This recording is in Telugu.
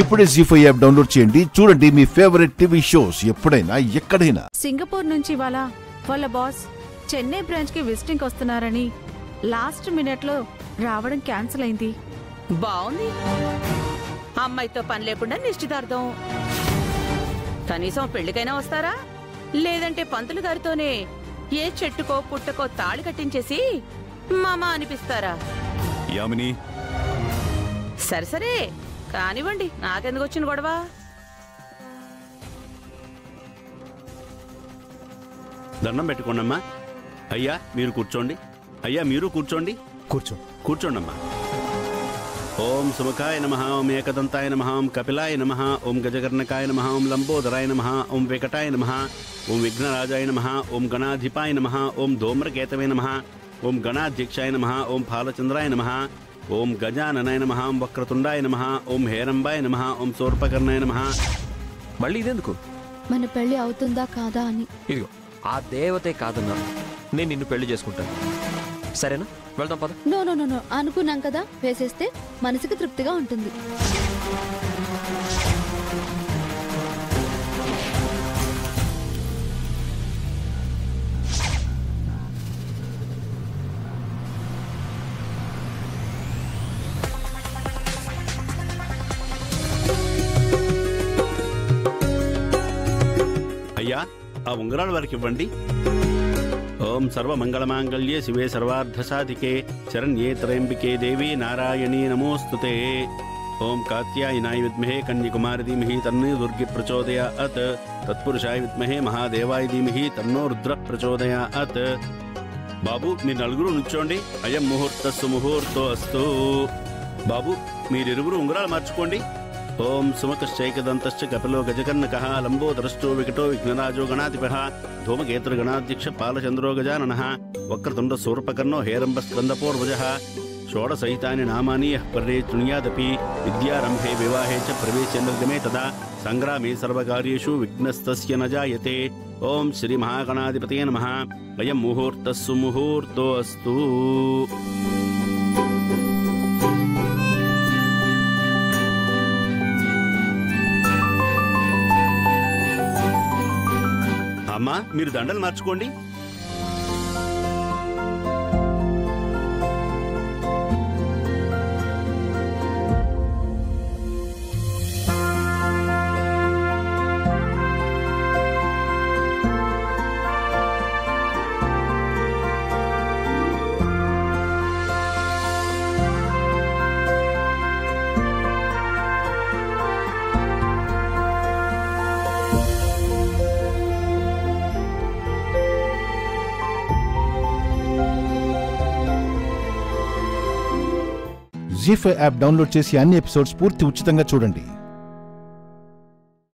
ఇప్పుడే జీ5 యాప్ డౌన్లోడ్ చేయండి. చూడండి మీ ఫేవరెట్ టీవీ షోస్ ఎప్పుడైనా ఎక్కడైనా. సింగపూర్ నుంచి వాళ్ళ బాస్ చెన్నై బ్రాంచ్ కి విజిటింగ్ వస్తున్నారని లాస్ట్ మినిట్ లో రావడం క్యాన్సిల్ అయింది. బాగుంది. అమ్మాయితో పని లేకుండా నిశ్చితార్థం. కనీసం పెళ్లికైనా వస్తారా, లేదంటే పంతులు గారితోనే ఏ చెట్టుకో పుట్టకో తాళి కట్టించేసి మామ అనిపిస్తారా? యామిని, సరే కానివ్వండి, నాకెందుకు వచ్చిన గొడవ? దండం పెట్టుకోండమ్మా. అయ్యా మీరు కూర్చోండి. అయ్యా మీరు కూర్చోండి. కూర్చోండమ్మా. ఓం సుముఖాయ నమః, ఓం ఏకదంతాయ నమః, ఓం కపిలాయ నమః, ఓం గజకర్ణకాయ నమః, ఓం లంబోదరాయ నమః, ఓం వెంకటాయ నమః, ఓం విఘ్నరాజాయ నమః, ఓం గణాధిపాయ నమః, ఓం ధూమ్రకేతవే నమః, ఓం గణాధ్యక్షాయ నమః, ఓం ఫాలచంద్రాయ నమః, ఓం గజాననాయ నమః, ఓం వక్రతుండాయ నమః, ఓం హేరంబాయ నమః, ఓం శూర్పకర్ణాయ నమః. మళ్ళీ ఇదెందుకు? మన పెళ్లి అవుతుందా కాదా అని. ఇదిగో ఆ దేవతే కాదన్నా నేను నిన్ను పెళ్లి చేసుకుంటాను. సరేనా? వెళ్దాం పద. నో నో నో నో అనుకున్నాం కదా, వేసేస్తే మనసుకి తృప్తిగా ఉంటుంది. అయ్యా ఆ ఉంగరాల వారికి ఇవ్వండి. ఓం సర్వమంగళమాంగళ్యే శివే సర్వార్థసాధికే శరణ్యే త్రయంబికే దేవి నారాయణీ నమోస్తుతే. ఓం కాత్యాయనాయ విద్మహే కన్యకుమారి ధీమహి తన్నో దుర్గి ప్రచోదయాత్. తత్పురుషాయ విద్మహే మహాదేవాయ ధీమహి తన్నో రుద్ర ప్రచోదయాత్. బాబు మీరు నలుగురు నుంచోండి. అయం ముహూర్తస్సు ముహూర్తో అస్తు. బాబు మీరిరువురు ఉంగరాలు మార్చుకోండి. ఓం సుమకశ్చైకదంతశ్చ కపిలో గజకర్ణకః లంబోదరశ్చో వికటో విఘ్నరాజో గణాధిపః ధూమకేతుర్గణాధ్యక్ష పాలచంద్రో గజాననః వక్రతుండ శూర్పకర్ణో హేరంబస్కందపూర్వజః. షోడశైతాని నామాని యః పర్యే శృణుయాదపి విద్యారంభే వివాహే చ ప్రవేశే నిర్గమే తదా సంగ్రామే సర్వకార్యేషు విఘ్నస్తస్య న జాయతే. ఓం శ్రీ మహాగణాధిపతయే నమః. అయం ముహూర్తస్సు ముహూర్తో అస్తు. అమ్మా మీరు దండలు మార్చుకోండి. జీ5 యాప్ డౌన్లోడ్ చేసి అన్ని ఎపిసోడ్స్ పూర్తి ఉచితంగా చూడండి.